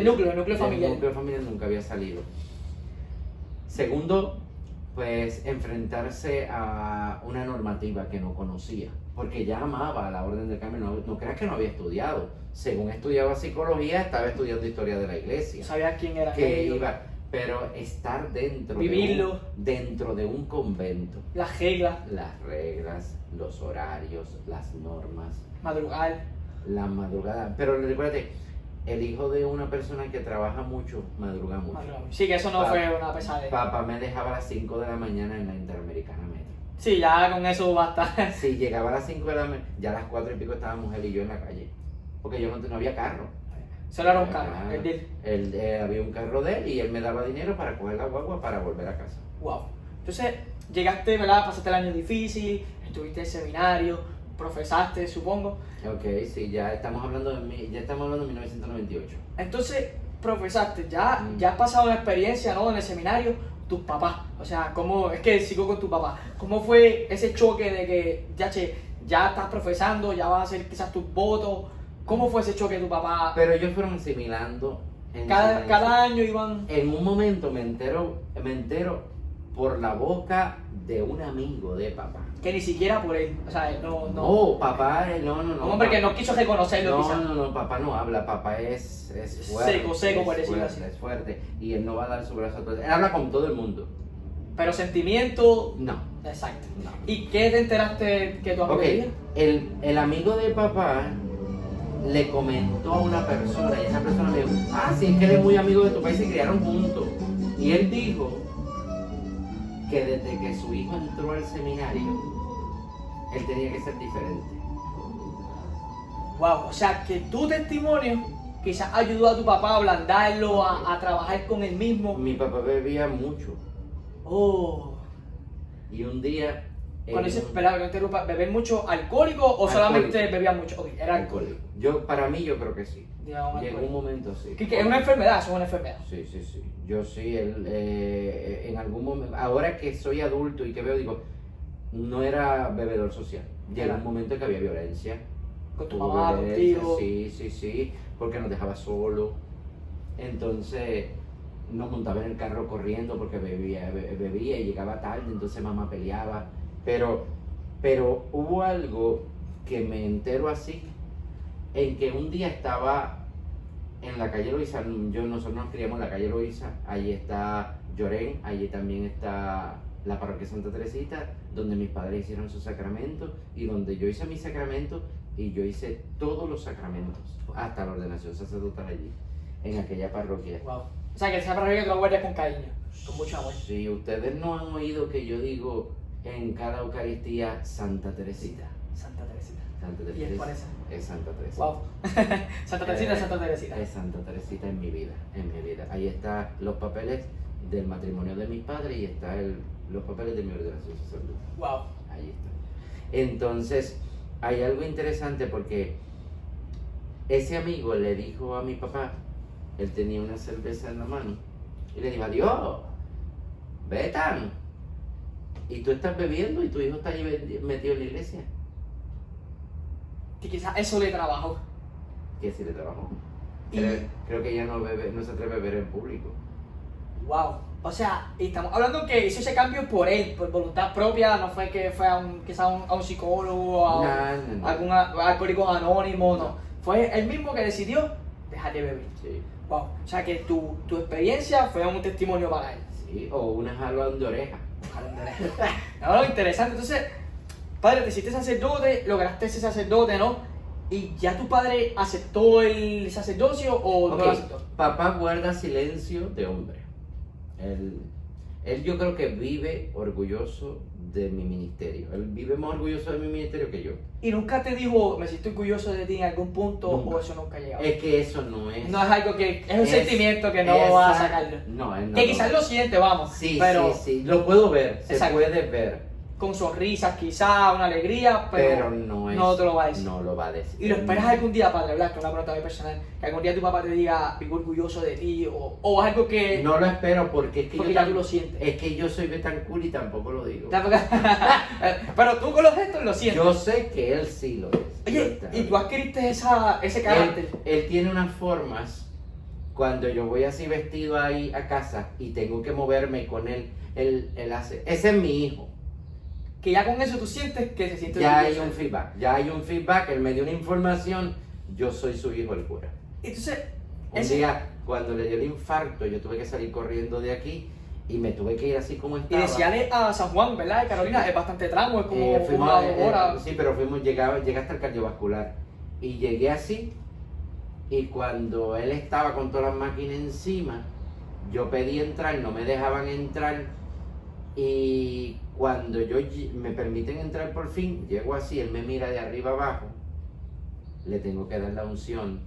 núcleo familiar. Del núcleo familiar nunca había salido. Segundo, pues enfrentarse a una normativa que no conocía, porque ya amaba la Orden del Carmen, no creas que no había estudiado. Según estudiaba psicología, estaba estudiando historia de la iglesia. Sabía quién era que ellos. iba, pero estar Vivirlo. dentro de un convento. Las reglas. Las reglas, los horarios, las normas. Madrugar. La madrugada. Pero recuérdate, el hijo de una persona que trabaja mucho, madruga mucho. Sí, que eso no fue una pesadilla. Papá me dejaba a las 5 de la mañana en la Interamericana Metro. Sí, ya con eso basta. Sí, llegaba a las 5 de la mañana, ya a las 4 y pico estábamos él y yo en la calle. Porque yo no había carro. Solo era un carro, Había un carro de él y él me daba dinero para coger la guagua para volver a casa. Wow. Entonces, llegaste, ¿verdad? Pasaste el año difícil, estuviste en seminario, profesaste, supongo. Ok, sí, ya estamos hablando de 1998. Entonces, profesaste, ya has pasado una experiencia, ¿no? En el seminario, tus papás. O sea, es que sigo con tu papá. ¿Cómo fue ese choque de que ya estás profesando, ya vas a hacer quizás tus votos? ¿Cómo fue ese choque de tu papá? Pero ellos fueron asimilando. Cada año iban... En un momento me entero por la boca de un amigo de papá. Que ni siquiera por él. O sea, no. No, papá, no. Un hombre que no quiso reconocerlo, quizás. No, papá no habla, papá es fuerte. Seco, por decirlo así. Es fuerte. Y él no va a dar su brazo a todo. Él habla con todo el mundo. Pero sentimiento. No. Exacto. No. ¿Y qué te enteraste que tu amigo Ok, quería? el amigo de papá le comentó a una persona y esa persona le dijo, sí, es que él es muy amigo de tu país y se criaron juntos. Y él dijo que desde que su hijo entró al seminario, él tenía que ser diferente. Wow, o sea que tu testimonio quizás ayudó a tu papá a ablandarlo, a trabajar con él mismo. Mi papá bebía mucho Oh. y un día... Cuando dices, perdón, que no interrumpa, ¿beber mucho alcohólico o solamente bebía mucho? Ok, era alcohólico. Para mí yo creo que sí. Digamos, Llegó un momento, sí. Que es una enfermedad, es una enfermedad. Sí. Yo sí, en algún momento, ahora que soy adulto y que veo, digo, no era bebedor social. Llegó un momento que había violencia. Con tu Hubo mamá, violencia, contigo. Sí, porque nos dejaba solo. Entonces nos montaba en el carro corriendo porque bebía y llegaba tarde, entonces mamá peleaba. Pero hubo algo que me entero así, en que un día estaba en la calle Loíza, nosotros nos criamos en la calle Loíza, allí está Llorén, allí también está la parroquia Santa Teresita, donde mis padres hicieron sus sacramentos y donde yo hice mi sacramento y yo hice todos los sacramentos, hasta la ordenación sacerdotal allí, en aquella parroquia. Wow. O sea que esa parroquia tú la guardas con cariño, con mucho amor. Sí, ustedes no han oído que yo digo en cada Eucaristía Santa Teresita. Santa Teresita. Santa Teresita. ¿Y es por eso? Es Santa Teresita. Wow. Santa Teresita, Santa Teresita. Es Santa Teresita en mi vida. Ahí están los papeles del matrimonio de mis padres y está los papeles de mi ordenación sacerdotal. Wow. Ahí está. Entonces, hay algo interesante porque ese amigo le dijo a mi papá, él tenía una cerveza en la mano, y le dijo, adiós, Betan, y tú estás bebiendo y tu hijo está allí metido en la iglesia. Y quizás eso le trabajó. Y así le trabajó. Y- Creo que ella no se atreve a beber en público. Wow. O sea, y estamos hablando que hizo ese cambio por él, por voluntad propia, no fue que fue quizás a un psicólogo, No. algún alcohólico anónimo, no. Fue él mismo que decidió dejar de beber. Sí. Wow. O sea que tu experiencia fue un testimonio para él. Sí, o una jalón de oreja. No, interesante. Entonces, padre, te hiciste sacerdote, lograste ese sacerdote, ¿no? ¿Y ya tu padre aceptó el sacerdocio o no Ok, lo aceptó? papá guarda silencio de hombre. Él yo creo que vive orgulloso de mi ministerio. Él vive más orgulloso de mi ministerio que yo. ¿Y nunca te dijo, me siento orgulloso de ti en algún punto Nunca. o eso nunca ha llegado? Es que eso no es... No es algo que, es un sentimiento que no va a sacarlo. No, él no. Que quizás lo siente, vamos, Sí, pero sí, lo puedo ver, se Exacto. puede ver. con sonrisas quizás, una alegría, Pero no es... no te lo va a decir. No lo va a decir. Y lo esperas algún día, padre, ¿verdad? Que es una pregunta muy personal. Que algún día tu papá te diga, vivo orgulloso de ti, o algo que... No lo espero porque es que Porque ya tú lo sientes. Es que yo soy Betancourt y tampoco lo digo. Pero tú con los gestos lo sientes. Yo sé que él sí lo es. Oye, Lo está. y tú adquiriste ese carácter. Él tiene unas formas, cuando yo voy así vestido ahí a casa y tengo que moverme con él hace, ese es mi hijo. Que ya con eso tú sientes que se siente Ya hay orgulloso. un feedback, él me dio una información, yo soy su hijo el cura. Entonces, Un ese- día, cuando le dio el infarto, yo tuve que salir corriendo de aquí y me tuve que ir así como y estaba. decíale a San Juan, ¿verdad? De Carolina, es bastante tramo, es como Fuimos una o dos horas. sí, pero llegué hasta el cardiovascular y llegué así y cuando él estaba con todas las máquinas encima, yo pedí entrar, no me dejaban entrar y cuando me permiten entrar por fin, llego así, él me mira de arriba abajo, le tengo que dar la unción,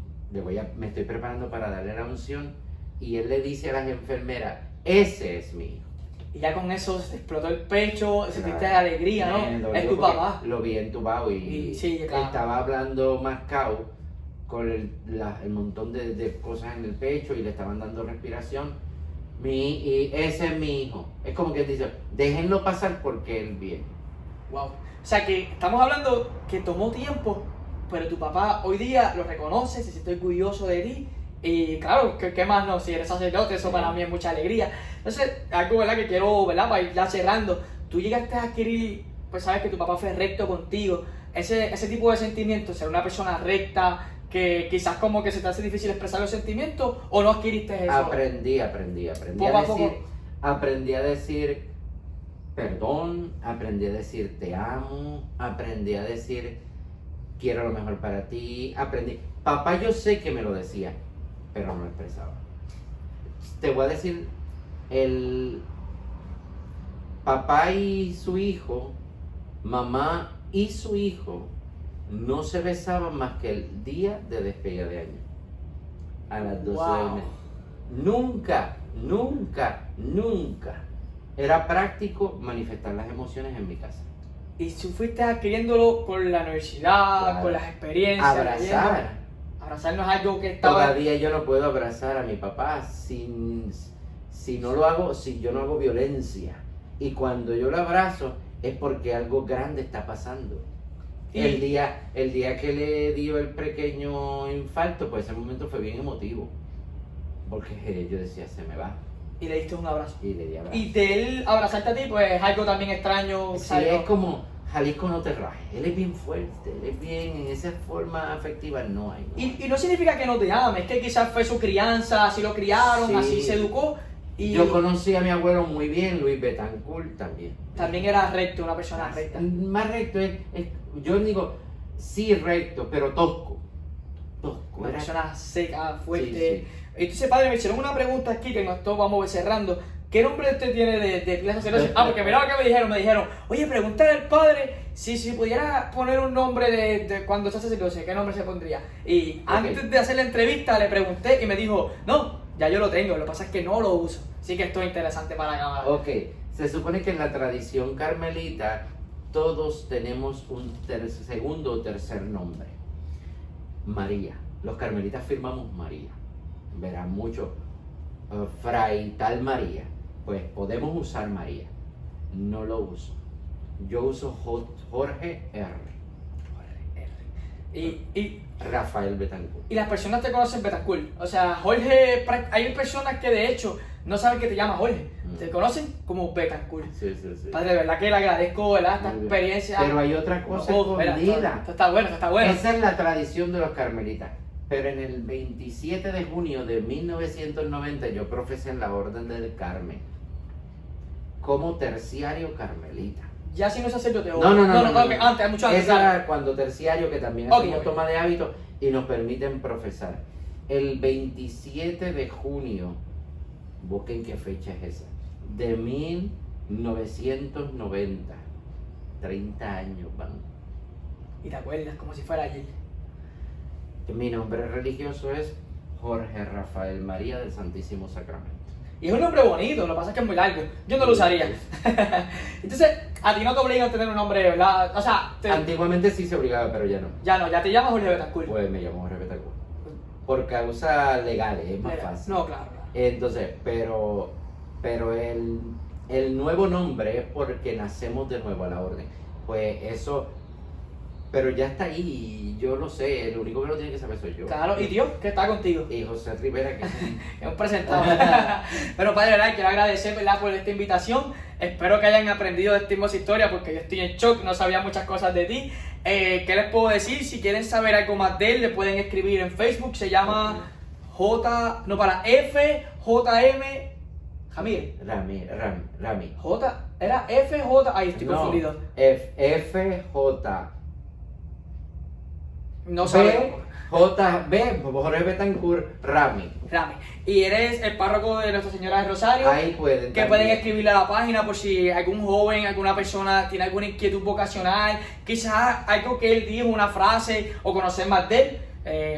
me estoy preparando para darle la unción y él le dice a las enfermeras, ese es mi hijo. Y ya con eso se te explotó el pecho, sentiste Claro. alegría, Me ¿no? dolió Es tu porque papá. Lo vi entubado y Y sí, claro. estaba hablando mascado con el montón de cosas en el pecho y le estaban dando respiración. Y ese es mi hijo. Es como que él dice, déjenlo pasar porque él viene. Wow. O sea que estamos hablando que tomó tiempo, pero tu papá hoy día lo reconoce, se siente orgulloso de ti Y claro, ¿qué más no? Si eres sacerdote, eso para mí es mucha alegría. Entonces, algo, ¿verdad? Que quiero, ¿verdad? Para ir ya cerrando. Tú llegaste a adquirir, pues sabes que tu papá fue recto contigo. Ese tipo de sentimientos, ser una persona recta, que quizás como que se te hace difícil expresar los sentimientos, ¿o no adquiriste eso? Aprendí Poco a poco. aprendí a decir perdón, aprendí a decir te amo, aprendí a decir quiero lo mejor para ti, aprendí. Papá yo sé que me lo decía, pero no lo expresaba. Te voy a decir, el papá y su hijo, mamá y su hijo, no se besaban más que el día de despedida de año, a las 12 del mes. Nunca, nunca, nunca era práctico manifestar las emociones en mi casa. Y si fuiste adquiriéndolo con la universidad, Claro. con las experiencias. Abrazar. leyendo. Abrazar no es algo que estaba... Todavía yo no puedo abrazar a mi papá si no lo hago, si yo no hago violencia. Y cuando yo lo abrazo es porque algo grande está pasando. Y- El día que le dio el pequeño infarto, pues ese momento fue bien emotivo. Porque yo decía, se me va. Y le diste un abrazo. Y le di abrazo. Y de él abrazarte a ti, pues es algo también extraño. Sí, ¿sabes? es como Jalisco no te raje. Él es bien fuerte, él es bien, en esa forma afectiva no hay. Y no significa que no te ame, es que quizás fue su crianza, así lo criaron, Sí. así se educó. Y Yo conocí a mi abuelo muy bien, Luis Betancourt también. también era recto, una persona recta. Más recto yo digo, sí recto, pero tosco. Tosco. Una Era- persona seca, fuerte. Sí, Entonces, padre, me hicieron una pregunta aquí que nosotros vamos a ir cerrando. ¿Qué nombre usted tiene de pila sacerdocio? Porque mira lo que me dijeron, oye, pregúntale al padre si pudiera poner un nombre de cuando se hace sacerdocio, ¿qué nombre se pondría? Y antes de hacer la entrevista le pregunté y me dijo, no, ya yo lo tengo, lo que pasa es que no lo uso. Así que esto es interesante para la cámara. Ok, se supone que en la tradición carmelita todos tenemos un segundo o tercer nombre. María. Los carmelitas firmamos María. Verán mucho Fray tal María. Pues podemos usar María. No lo uso. Yo uso Jorge R. Y Rafael Betancourt. las personas te conocen Betancourt. O sea, Jorge, hay personas que de hecho no saben que te llamas Jorge. Te conocen como Betancourt. Sí, sí, sí. Padre, de verdad que le agradezco, ¿verdad? Esta Muy bien. experiencia. Pero hay otra cosa Espera, escondida. esto está bueno, esto está bueno. Esa es la tradición de los carmelitas. Pero en el 27 de junio de 1990 yo profesé en la Orden del Carmen como terciario carmelita. Ya si no es sacerdote o... No, ok, antes, mucho antes. Esa dale. era cuando terciario, que también Ok, hacemos ok. toma de hábito y nos permiten profesar. El 27 de junio, busquen qué fecha es esa, de 1990, 30 años van. Y te acuerdas como si fuera ayer. Mi nombre religioso es Jorge Rafael María del Santísimo Sacramento. Y es un nombre bonito, lo que pasa es que es muy largo. Yo no lo usaría. Entonces, a ti no te obligan a tener un nombre, ¿verdad? O sea, Antiguamente sí se obligaba, pero ya no. ya no, ya te llamas Jorge Betancourt. Pues me llamo Jorge Betancourt. Por causas legales, es más fácil. No, claro, claro. Entonces, pero el nuevo nombre es porque nacemos de nuevo a la orden. Pues eso, pero ya está ahí, y yo lo sé, el único que lo tiene que saber soy yo. Claro, y Dios que está contigo. Y José Rivera, que Hemos presentado. Bueno, padre, ¿verdad? Quiero agradecer, ¿verdad? Por esta invitación. Espero que hayan aprendido de esta hermosa historia porque yo estoy en shock, no sabía muchas cosas de ti. ¿Qué les puedo decir? Si quieren saber algo más de él, le pueden escribir en Facebook. Se llama FJM Jamir. Rami. Era FJ. Ahí estoy confundido. FJ. No sabía. JB, Jorge Betancourt, Rami. Rami. Y eres el párroco de Nuestra Señora de Rosario. Ahí pueden. Que pueden escribirle a la página por si algún joven, alguna persona tiene alguna inquietud vocacional, quizás algo que él dijo, una frase o conocer más de él.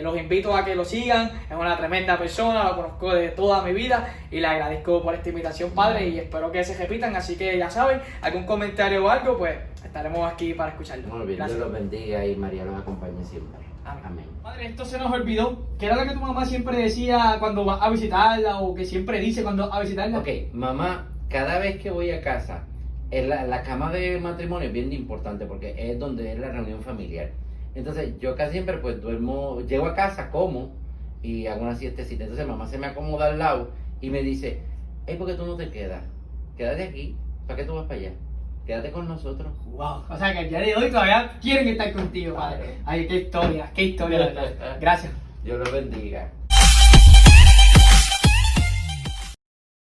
Los invito a que lo sigan, es una tremenda persona, lo conozco de toda mi vida y le agradezco por esta invitación, padre, y espero que se repitan, así que ya saben, algún comentario o algo, pues estaremos aquí para escucharlo. Muy bien, Dios los bendiga y María los acompañe siempre. Amén. Padre, esto se nos olvidó, que era lo que tu mamá siempre decía cuando vas a visitarla o que siempre dice cuando vas a visitarla. Ok, mamá, cada vez que voy a casa, la cama de matrimonio es bien importante porque es donde es la reunión familiar. Entonces yo casi siempre pues duermo, llego a casa, como y hago una siestecita. Entonces mamá se me acomoda al lado y me dice, hey, ¿por qué tú no te quedas? Quédate aquí, ¿para qué tú vas para allá? Quédate con nosotros. Wow, o sea que el día de hoy todavía quieren estar contigo, padre. Ay, qué historia, de verdad. Gracias. Dios los bendiga.